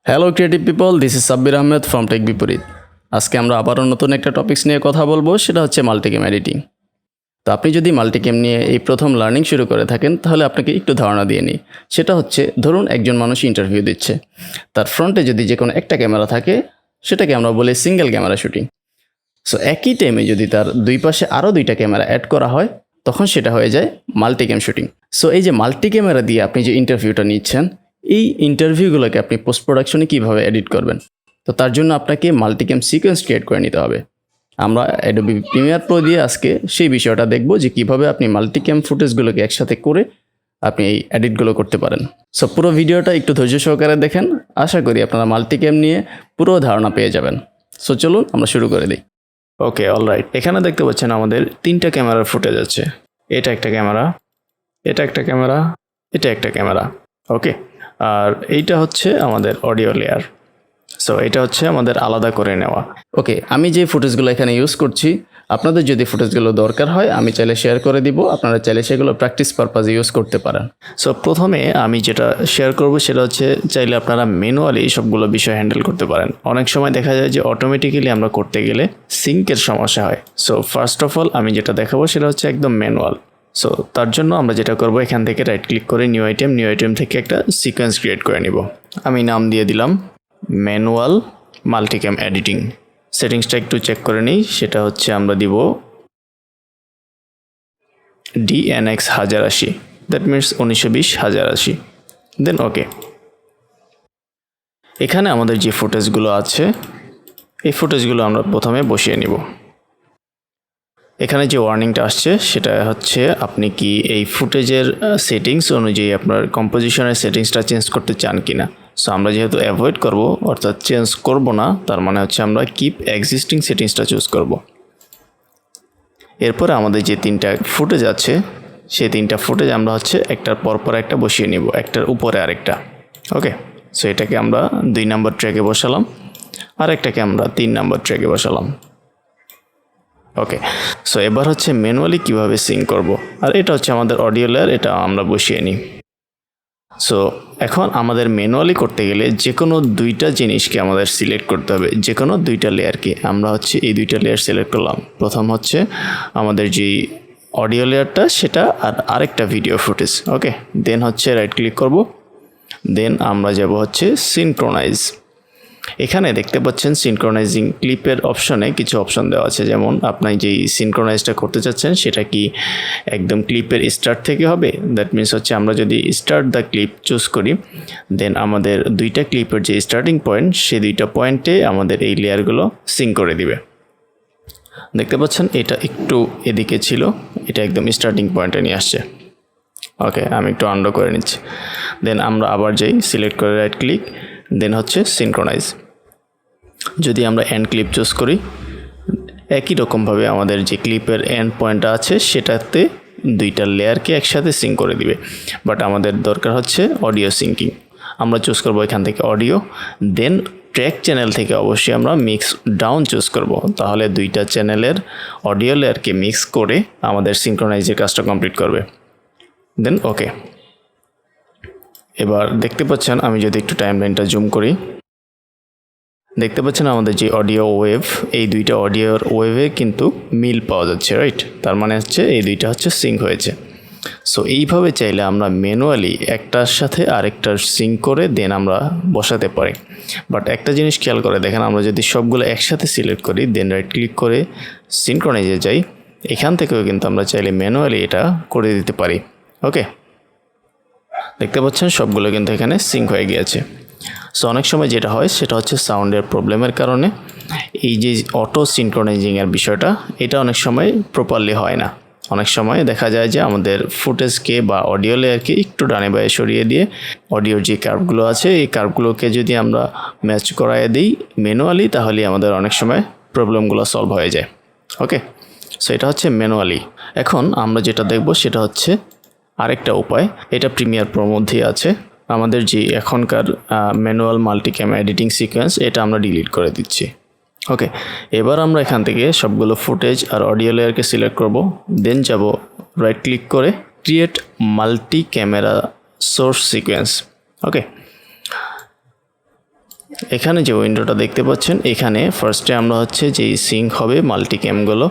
Hello creative people, this is Sabbir Ahmed from tech Biporit. আজকে আমরা আবারও নতুন একটা টপিকস নিয়ে কথা বলবো, সেটা হচ্ছে মাল্টিক্যাম এডিটিং। তো আপনি যদি মাল্টিক্যাম নিয়ে এই প্রথম লার্নিং শুরু করে থাকেন, তাহলে আপনাকে একটু ধারণা দিয়ে নিই। সেটা হচ্ছে, ধরুন একজন মানুষ ইন্টারভিউ দিচ্ছে, তার ফ্রন্টে যদি যে কোনো একটা ক্যামেরা থাকে, সেটাকে আমরা বলি সিঙ্গেল ক্যামেরা শুটিং। সো একই টাইমে যদি তার দুই পাশে আরও দুইটা ক্যামেরা অ্যাড করা হয়, তখন সেটা হয়ে যায় মাল্টিক্যাম শুটিং। সো এই যে মাল্টি ক্যামেরা দিয়ে আপনি যে ইন্টারভিউটা নিচ্ছেন, এই ইন্টারভিউগুলোকে আপনি পোস্ট প্রোডাকশনে কীভাবে এডিট করবেন, তো তার জন্য আপনাকে মাল্টিক্যাম সিকোয়েন্স ক্রিয়েট করে নিতে হবে। আমরা অ্যাডোবি প্রিমিয়ার প্রো দিয়ে আজকে সেই বিষয়টা দেখব যে কীভাবে আপনি মাল্টিক্যাম ফুটেজগুলোকে একসাথে করে আপনি এই এডিটগুলো করতে পারেন। সো পুরো ভিডিওটা একটু ধৈর্য সহকারে দেখেন, আশা করি আপনারা মাল্টিক্যাম নিয়ে পুরো ধারণা পেয়ে যাবেন। সো চলুন আমরা শুরু করে দিই। ওকে, অলরাইট, এখানে দেখতে পাচ্ছেন আমাদের তিনটা ক্যামেরার ফুটেজ আছে। এটা একটা ক্যামেরা, এটা একটা ক্যামেরা, এটা একটা ক্যামেরা। ওকে, আর এইটা হচ্ছে আমাদের অডিও লেয়ার। সো এটা হচ্ছে আমাদের আলাদা করে নেওয়া। ওকে, আমি যে ফুটেজগুলো এখানে ইউজ করছি, আপনাদের যদি ফুটেজগুলো দরকার হয় আমি চাইলে শেয়ার করে দিব, আপনারা চাইলে সেগুলো প্র্যাকটিস পারপাজে ইউজ করতে পারেন। সো প্রথমে আমি যেটা শেয়ার করব সেটা হচ্ছে, চাইলে আপনারা ম্যানুয়ালি সবগুলো বিষয় হ্যান্ডেল করতে পারেন। অনেক সময় দেখা যায় যে অটোমেটিক্যালি আমরা করতে গেলে সিঙ্কের সমস্যা হয়। সো ফার্স্ট অফ অল আমি যেটা দেখাবো সেটা হচ্ছে একদম ম্যানুয়াল। সো তার জন্য আমরা যেটা করব, এখান থেকে রাইট ক্লিক করে নিউ আইটেম থেকে একটা সিকোয়েন্স ক্রিয়েট করে নিব। আমি নাম দিয়ে দিলাম ম্যানুয়াল মাল্টিক্যাম এডিটিং। সেটিংসটা একটু চেক করে নিই, সেটা হচ্ছে আমরা দিব DNX 1080, দ্যাট মিনস 1920 1080। দেন ওকে, এখানে আমাদের যে ফুটেজগুলো আছে এই ফুটেজগুলো আমরা প্রথমে বসিয়ে নিব। এখানে যে ওয়ার্নিংটা আসছে সেটা হচ্ছে, আপনি কি এই ফুটেজের সেটিংস অনুযায়ী আপনার কম্পোজিশনের সেটিংসটা চেঞ্জ করতে চান কিনা। সো আমরা যেহেতু অ্যাভয়েড করব, অর্থাৎ চেঞ্জ করব না, তার মানে হচ্ছে আমরা কিপ এক্সিস্টিং সেটিংসটা চুজ করব। এরপরে আমাদের যে তিনটা ফুটেজ আছে, সেই তিনটা ফুটেজ আমরা হচ্ছে একটার পরপর একটা বসিয়ে নিব, একটার উপরে আরেকটা। ওকে, সো এটাকে আমরা 2 নম্বর ট্র্যাকে বসালাম, আর একটাকে আমরা 3 নম্বর ট্র্যাকে বসালাম। ওকে, সো এবার হচ্ছে ম্যানুয়ালি কিভাবে সিঙ্ক করব, আর এটা হচ্ছে আমাদের অডিও লেয়ার, এটা আমরা বসিয়ে নিই। সো এখন আমাদের ম্যানুয়ালি করতে গেলে যে কোনো দুইটা জিনিসকে আমাদের সিলেক্ট করতে হবে, যে কোনো দুইটা লেয়ারকে। আমরা হচ্ছে এই দুইটা লেয়ার সিলেক্ট করলাম। প্রথম হচ্ছে আমাদের যেই অডিও লেয়ারটা সেটা, আর আরেকটা ভিডিও ফুটেজ। ওকে, দেন হচ্ছে রাইট ক্লিক করব, দেন আমরা যাব হচ্ছে সিনক্রোনাইজ। এখানে দেখতে পাচ্ছেন সিনক্রোনাইজিং ক্লিপের অপশনে কিছু অপশন দেওয়া আছে, যেমন আপনি যেই সিনক্রোনাইজটা করতে চাচ্ছেন সেটা কি একদম ক্লিপের স্টার্ট থেকে হবে। দ্যাট মিনস হচ্ছে আমরা যদি স্টার্ট দ্য ক্লিপ চুজ করি, দেন আমাদের দুইটা ক্লিপের যে স্টার্টিং পয়েন্ট, সেই দুইটা পয়েন্টে আমাদের এই লেয়ারগুলো সিঙ্ক করে দিবে। দেখতে পাচ্ছেন এটা একটু এদিকে ছিল, এটা একদম স্টার্টিং পয়েন্টে নিয়ে আসছে। ওকে, আমি একটু আন্ডো করে নিচ্ছি। দেন আমরা আবার যাই, সিলেক্ট করে রাইট ক্লিক, দেন হচ্ছে সিনক্রোনাইজ। যদি আমরা এন্ড ক্লিপ চুজ করি, একই রকমভাবে আমাদের যে ক্লিপের এন্ড পয়েন্টটা আছে সেটাতে দুইটা লেয়ারকে একসাথে সিঙ্ক করে দিবে। বাট আমাদের দরকার হচ্ছে অডিও সিঙ্কিং। আমরা চুজ করব এখান থেকে অডিও, দেন ট্র্যাক চ্যানেল থেকে অবশ্যই আমরা মিক্স ডাউন চুজ করব, তাহলে দুইটা চ্যানেলের অডিও লেয়ারকে মিক্স করে আমাদের সিনক্রোনাইজের কাজটা কমপ্লিট করবে। দেন ওকে, এবার দেখতে পাচ্ছেন, আমি যদি একটু টাইমলাইনটা জুম করি, দেখতে পাচ্ছেন আমাদের যে অডিও ওয়েভ, এই দুইটা অডিওর ওয়েভে কিন্তু মিল পাওয়া যাচ্ছে, রাইট? তার মানে হচ্ছে এই দুইটা হচ্ছে সিঙ্ক হয়েছে। সো এইভাবে চাইলে আমরা ম্যানুয়ালি একটার সাথে আরেকটার সিঙ্ক করে দেন আমরা বসাতে পারি। বাট একটা জিনিস খেয়াল করে দেখেন, আমরা যদি সবগুলো একসাথে সিলেক্ট করি, দেন রাইট ক্লিক করে সিনক্রোনাইজে যাই, এখান থেকেও কিন্তু আমরা চাইলে ম্যানুয়ালি এটা করে দিতে পারি। ওকে, দেখতে পাচ্ছেন সবগুলো কিন্তু এখানে সিঙ্ক হয়ে গিয়েছে। সো অনেক সময় যেটা হয় সেটা হচ্ছে সাউন্ডের প্রবলেমের কারণে এই যে অটো সিনক্রোনাইজিংয়ের বিষয়টা, এটা অনেক সময় প্রপারলি হয় না। অনেক সময় দেখা যায় যে আমাদের ফুটেজকে বা অডিও লেয়ারকে একটু ডানে বায়ে সরিয়ে দিয়ে অডিওর যে কার্ভগুলো আছে এই কার্ভগুলোকে যদি আমরা ম্যাচ করায় দিই ম্যানুয়ালি, তাহলে আমাদের অনেক সময় প্রবলেমগুলো সলভ হয়ে যায়। ওকে, সো এটা হচ্ছে ম্যানুয়ালি। এখন আমরা যেটা দেখব সেটা হচ্ছে আরেকটা উপায়, এটা প্রিমিয়ার প্রোর মধ্যেই আছে। আমাদের যে এখনকার ম্যানুয়াল মাল্টিক্যাম এডিটিং সিকোয়েন্স, এটা আমরা ডিলিট করে দিচ্ছি। ওকে, এবার আমরা এখান থেকে সবগুলো ফুটেজ আর অডিও লেয়ারকে সিলেক্ট করব, দেন যাব রাইট ক্লিক করে create multi camera source sequence. Okay, এখানে যে উইন্ডোটা দেখতে পাচ্ছেন, এখানে ফার্স্টে আমরা হচ্ছে যেই সিঙ্ক হবে মাল্টিক্যামগুলো,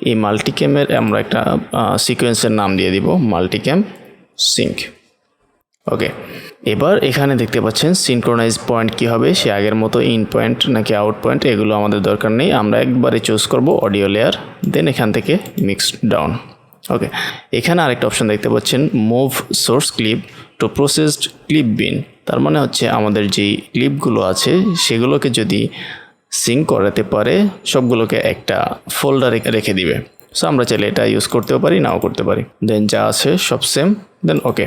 এই মাল্টিক্যামের আমরা একটা সিকোয়েন্সের নাম দিয়ে দিব মাল্টিক্যাম সিঙ্ক। ওকে, এবার এখানে দেখতে পাচ্ছেন সিনক্রোনাইজ পয়েন্ট কি হবে, সে আগের মতো ইন পয়েন্ট নাকি আউট পয়েন্ট এগুলো আমাদের দরকার নেই, আমরা একবারে চুজ করব অডিও লেয়ার, দেন এখান থেকে মিক্সড ডাউন। ওকে, এখানে আরেকটা অপশন দেখতে পাচ্ছেন move source clip to processed clip bin, তার মানে হচ্ছে আমাদের যেই ক্লিপগুলো আছে সেগুলোকে যদি সিঙ্ক করাতে পারে সবগুলোকে একটা ফোল্ডারে রেখে দিবে। সো আমরা চাইলে এটা ইউজ করতেও পারি, নাও করতে পারি। দেন যা আছে সব সেম, দেন ওকে।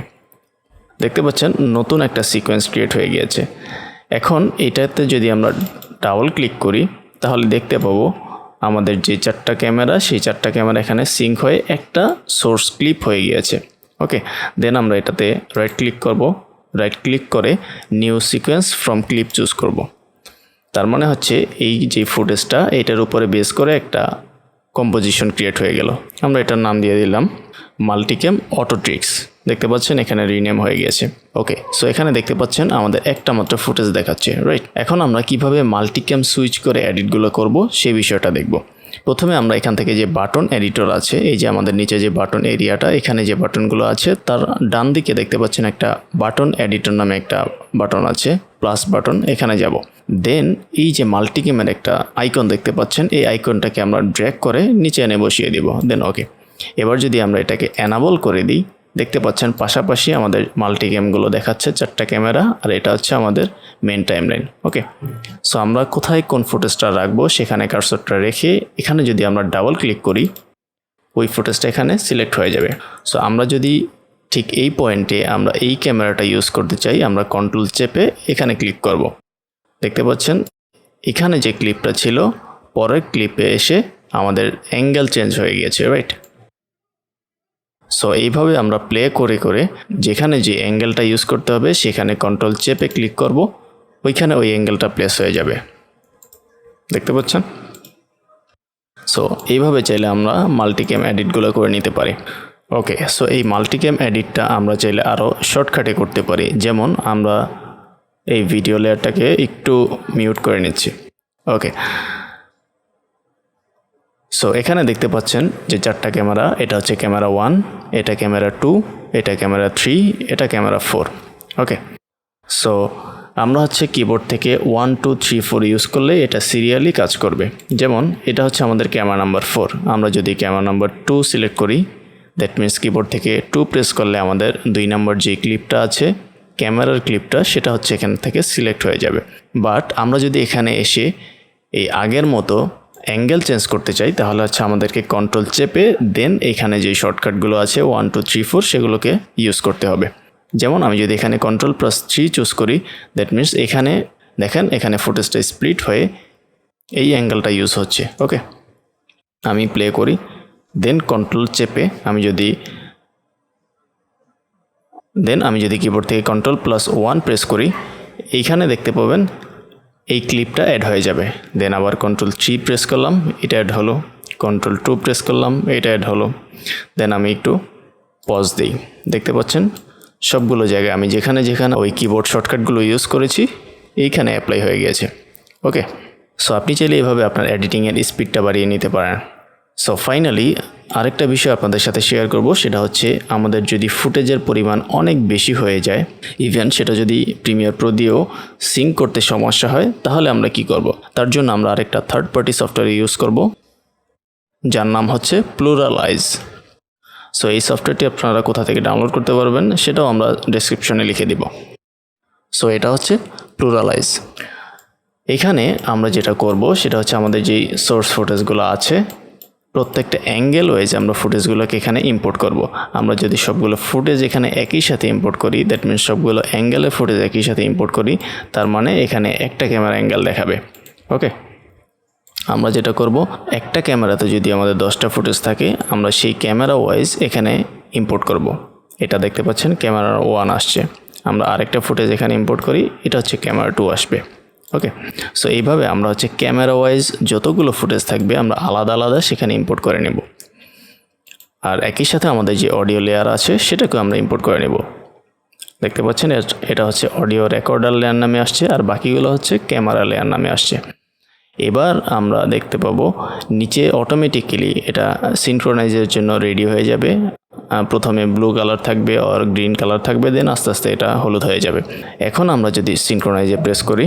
দেখতে পাচ্ছেন নতুন একটা সিকোয়েন্স ক্রিয়েট হয়ে গিয়েছে। এখন এটাতে যদি আমরা ডাবল ক্লিক করি তাহলে দেখতে পাবো আমাদের যে 4টা ক্যামেরা, সেই 4টা ক্যামেরা এখানে সিঙ্ক হয়ে একটা সোর্স ক্লিপ হয়ে গিয়েছে। ওকে, দেন আমরা এটাতে রাইট ক্লিক করব, রাইট ক্লিক করে new sequence from clip choose করব। তার মানে হচ্ছে এই যে ফুটেজটা এটার উপরে বেস করে একটা কম্পোজিশন ক্রিয়েট হয়ে গেল। আমরা এটার নাম দিয়ে দিলাম মাল্টিক্যাম অটো ট্রিক্স। দেখতে পাচ্ছেন এখানে রিনেম হয়ে গেছে। ওকে, সো এখানে দেখতে পাচ্ছেন আমাদের একটা মাত্র ফুটেজ দেখাচ্ছে, রাইট? এখন আমরা কিভাবে মাল্টিক্যাম সুইচ করে এডিটগুলো করব সেই বিষয়টা দেখব। প্রথমে আমরা এখান থেকে যে বাটন এডিটর আছে, এই যে আমাদের নিচে যে বাটন এরিয়াটা, এখানে যে বাটনগুলো আছে তার ডান দিকে দেখতে পাচ্ছেন একটা বাটন এডিটর নামে একটা বাটন আছে, প্লাস বাটন, এখানে যাব। দেন এই যে মাল্টিক্যামের একটা আইকন দেখতে পাচ্ছেন, এই আইকনটাকে আমরা ড্র্যাগ করে নিচে এনে বসিয়ে দিব, দেন ওকে। এবার যদি আমরা এটাকে অ্যানাবল করে দিই, দেখতে পাচ্ছেন পাশাপাশি আমাদের মাল্টিক্যামগুলো দেখাচ্ছে 4টা ক্যামেরা, আর এটা হচ্ছে আমাদের মেন টাইমলাইন। ওকে, সো আমরা কোথায় কোন ফুটেজটা রাখবো সেখানে কার্সরটা রেখে এখানে যদি আমরা ডাবল ক্লিক করি ওই ফুটেজটা এখানে সিলেক্ট হয়ে যাবে। সো আমরা যদি ঠিক এই পয়েন্টে আমরা এই ক্যামেরাটা ইউজ করতে চাই, আমরা কন্ট্রোল চেপে এখানে ক্লিক করব। দেখতে পাচ্ছেন এখানে যে ক্লিপটা ছিল পরের ক্লিপে এসে আমাদের অ্যাঙ্গেল চেঞ্জ হয়ে গিয়েছে, রাইট? সো এইভাবে আমরা প্লে করে করে যেখানে যে অ্যাঙ্গেলটা ইউজ করতে হবে সেখানে কন্ট্রোল চেপে ক্লিক করব, ওইখানে ওই অ্যাঙ্গেলটা প্লেস হয়ে যাবে। দেখতে পাচ্ছেন? সো এইভাবে চাইলে আমরা মাল্টিক্যাম এডিটগুলো করে নিতে পারি। ওকে, সো এই মাল্টিক্যাম এডিটটা আমরা চাইলে আরও শর্টকাটে করতে পারি। যেমন আমরা এই ভিডিও লেয়ারটাকে একটু মিউট করে নিচ্ছি। ওকে, সো এখানে দেখতে পাচ্ছেন যে 4টা ক্যামেরা, এটা হচ্ছে ক্যামেরা 1, এটা ক্যামেরা 2, এটা ক্যামেরা 3, এটা ক্যামেরা 4। ওকে, সো আমরা হচ্ছে কিবোর্ড থেকে 1 2 3 4 ইউজ করলে এটা সিরিয়ালি কাজ করবে। যেমন এটা হচ্ছে আমাদের ক্যামেরা নাম্বার 4, আমরা যদি ক্যামেরা নাম্বার 2 সিলেক্ট করি, দ্যাট মিনস কিবোর্ড থেকে 2 প্রেস করলে আমাদের 2 নম্বর যে ক্লিপটা আছে ক্যামেরার ক্লিপটা সেটা হচ্ছে এখান থেকে সিলেক্ট হয়ে যাবে। বাট আমরা যদি এখানে এসে এই আগের মতো অ্যাঙ্গেল চেঞ্জ করতে চাই তাহলে হচ্ছে আমাদেরকে কন্ট্রোল চেপে দেন এখানে যে শর্টকাটগুলো আছে 1 2 3 4 সেগুলোকে ইউজ করতে হবে। যেমন আমি যদি এখানে Ctrl+3 চুজ করি, দ্যাট মিনস এখানে দেখেন এখানে ফুটেজটা স্প্লিট হয়ে এই অ্যাঙ্গেলটা ইউজ হচ্ছে। ওকে, আমি প্লে করি, দেন কন্ট্রোল চেপে আমি যদি কিবোর্ড থেকে Ctrl+1 প্রেস করি, এইখানে দেখতে পাবেন এই ক্লিপটা অ্যাড হয়ে যাবে। দেন আবার Ctrl+3 প্রেস করলাম, এটা অ্যাড হলো, Ctrl+2 প্রেস করলাম, এটা অ্যাড হলো। দেন আমি একটু পজ দিই, দেখতে পাচ্ছেন সবগুলো জায়গায় আমি যেখানে যেখানে ওই কিবোর্ড শর্টকাটগুলো ইউজ করেছি এইখানে অ্যাপ্লাই হয়ে গিয়েছে। ওকে, সো আপনি চাইলে এইভাবে আপনার এডিটিংয়ের স্পিডটা বাড়িয়ে নিতে পারেন। সো ফাইনালি আরেকটা বিষয় আপনাদের সাথে শেয়ার করব, সেটা হচ্ছে আমাদের যদি ফুটেজের পরিমাণ অনেক বেশি হয়ে যায়, ইভেন সেটা যদি প্রিমিয়ার প্রো দিয়েও সিঙ্ক করতে সমস্যা হয়, তাহলে আমরা কি করব? তার জন্য আমরা আরেকটা থার্ড পার্টি সফটওয়্যার ইউজ করব যার নাম হচ্ছে প্লুরালাইজ। সো এই সফটওয়্যারটি আপনারা কোথা থেকে ডাউনলোড করতে পারবেন সেটাও আমরা ডেসক্রিপশনে লিখে দিব। সো এটা হচ্ছে প্লুরালাইজ। এখানে আমরা যেটা করব সেটা হচ্ছে আমাদের যেই সোর্স ফুটেজগুলো আছে প্রত্যেকটা অ্যাঙ্গেল ওয়াইজ আমরা ফুটেজগুলোকে এখানে ইম্পোর্ট করব। আমরা যদি সবগুলো ফুটেজ এখানে একই সাথে ইম্পোর্ট করি, দ্যাট মিনস সবগুলো অ্যাঙ্গেলের ফুটেজ একই সাথে ইম্পোর্ট করি, তার মানে এখানে একটা ক্যামেরা অ্যাঙ্গেল দেখাবে। ওকে, আমরা যেটা করব একটা ক্যামেরাতে যদি আমাদের 10টা ফুটেজ থাকে আমরা সেই ক্যামেরা ওয়াইজ এখানে ইম্পোর্ট করব। এটা দেখতে পাচ্ছেন ক্যামেরা 1 আসছে, আমরা আরেকটা ফুটেজ এখানে ইম্পোর্ট করি, এটা হচ্ছে ক্যামেরা 2 আসবে। ওকে, সো এইভাবে আমরা হচ্ছে ক্যামেরা ওয়াইজ যতগুলো ফুটেজ থাকবে আমরা আলাদা আলাদা সেখানে ইম্পোর্ট করে নেব। আর একই সাথে আমাদের যে অডিও লেয়ার আছে সেটাকেও আমরা ইম্পোর্ট করে নেব। দেখতে পাচ্ছেন এটা হচ্ছে অডিও রেকর্ডার লেয়ার নামে আসছে, আর বাকিগুলো হচ্ছে ক্যামেরা লেয়ার নামে আসছে। এবার আমরা দেখতে পাবো নিচে অটোমেটিক্যালি এটা সিনক্রোনাইজের জন্য রেডি হয়ে যাবে। প্রথমে ব্লু কালার থাকবে আর গ্রিন কালার থাকবে, দেন আস্তে আস্তে এটা হলুদ হয়ে যাবে। এখন আমরা যদি সিনক্রোনাইজে প্রেস করি,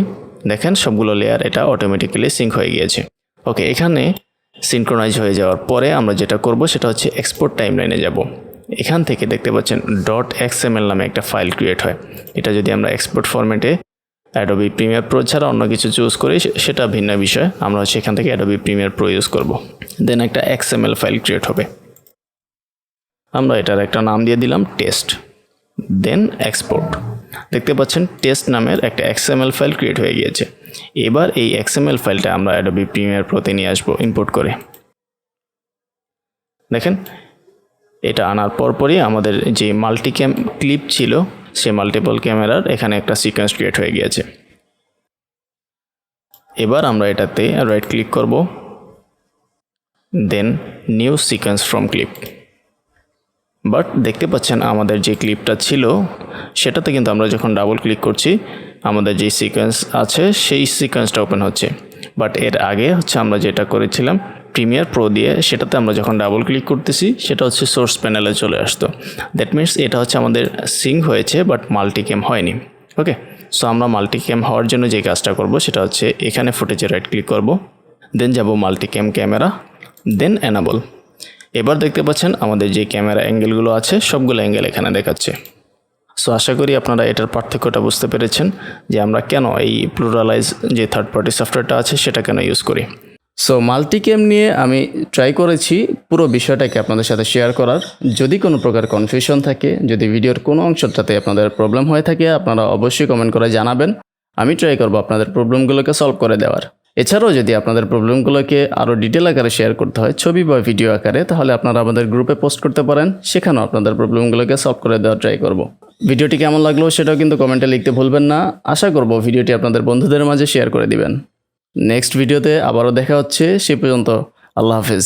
দেখেন সবগুলো লেয়ার এটা অটোমেটিক্যালি সিঙ্ক হয়ে গিয়েছে। ওকে, এখানে সিনক্রোনাইজ হয়ে যাওয়ার পরে আমরা যেটা করব সেটা হচ্ছে এক্সপোর্ট টাইমলাইনে যাব। এখান থেকে দেখতে পাচ্ছেন .xml নামে একটা ফাইল ক্রিয়েট হয়। এটা যদি আমরা এক্সপোর্ট ফরম্যাটে Adobe Premiere Pro ছাড়া অন্য কিছু চুজ করি সেটা ভিন্ন বিষয়। আমরা হচ্ছে এখান থেকে Adobe Premiere Pro ইউজ করব। দেন একটা XML ফাইল ক্রিয়েট হবে। আমরা এটার একটা নাম দিয়ে দিলাম টেস্ট, দেন এক্সপোর্ট। দেখতে পাচ্ছেন টেস্ট নামের একটা XML ফাইল ক্রিয়েট হয়ে গিয়েছে। এবার এই XML ফাইলটা আমরা Adobe Premiere Pro তে নিয়ে আসবো ইম্পোর্ট করে। দেখেন এটা আনার পরপরই আমাদের যে মাল্টিক্যাম ক্লিপ ছিল সে মাল্টিপল ক্যামেরার এখানে একটা সিকোয়েন্স ক্রিয়েট হয়ে গিয়েছে। এবার আমরা এটাতে রাইট ক্লিক করব, then new sequence from clip. But দেখতে পাচ্ছেন আমাদের যে ক্লিপটা ছিল সেটাতে কিন্তু আমরা যখন ডাবল ক্লিক করছি আমাদের যে সিকোয়েন্স আছে সেই সিকোয়েন্সটা ওপেন হচ্ছে। বাট এর আগে হচ্ছে আমরা যেটা করেছিলাম প্রিমিয়ার প্রো দিয়ে, সেটাতে আমরা যখন ডাবল ক্লিক করতেছি সেটা হচ্ছে সোর্স প্যানেলে চলে আসতো। দ্যাট মিনস এটা হচ্ছে আমাদের সিঙ্ক হয়েছে বাট মাল্টিক্যাম হয়নি। ওকে, সো আমরা মাল্টিক্যাম হওয়ার জন্য যে কাজটা করব সেটা হচ্ছে এখানে ফুটেজে রাইট ক্লিক করব, দেন যাব মাল্টিক্যাম ক্যামেরা, দেন এনাবল। এবার দেখতে পাচ্ছেন আমাদের যে ক্যামেরা অ্যাঙ্গেলগুলো আছে সবগুলো অ্যাঙ্গেল এখানে দেখাচ্ছে। সো আশা করি আপনারা এটার পার্থক্যটা বুঝতে পেরেছেন যে আমরা কেন এই প্লুরালাইজ যে থার্ড পার্টি সফটওয়্যারটা আছে সেটা কেন ইউজ করি। সো মাল্টিক্যাম নিয়ে আমি ট্রাই করেছি পুরো বিষয়টাকে আপনাদের সাথে শেয়ার করার। যদি কোনো প্রকার কনফিউশন থাকে, যদি ভিডিওর কোনো অংশটাতে আপনাদের প্রবলেম হয়ে থাকে, আপনারা অবশ্যই কমেন্ট করে জানাবেন। আমি ট্রাই করব আপনাদের প্রবলেমগুলোকে সলভ করে দেওয়ার। এছাড়াও যদি আপনাদের প্রবলেমগুলোকে আরও ডিটেল আকারে শেয়ার করতে হয় ছবি বা ভিডিও আকারে, তাহলে আপনারা আমাদের গ্রুপে পোস্ট করতে পারেন, সেখানেও আপনাদের প্রবলেমগুলোকে সলভ করে দেওয়ার ট্রাই করব। ভিডিওটি কেমন লাগলো সেটাও কিন্তু কমেন্টে লিখতে ভুলবেন না। আশা করব ভিডিওটি আপনাদের বন্ধুদের মাঝে শেয়ার করে দিবেন। নেক্সট ভিডিওতে আবারও দেখা হচ্ছে, সে পর্যন্ত আল্লাহ হাফেজ।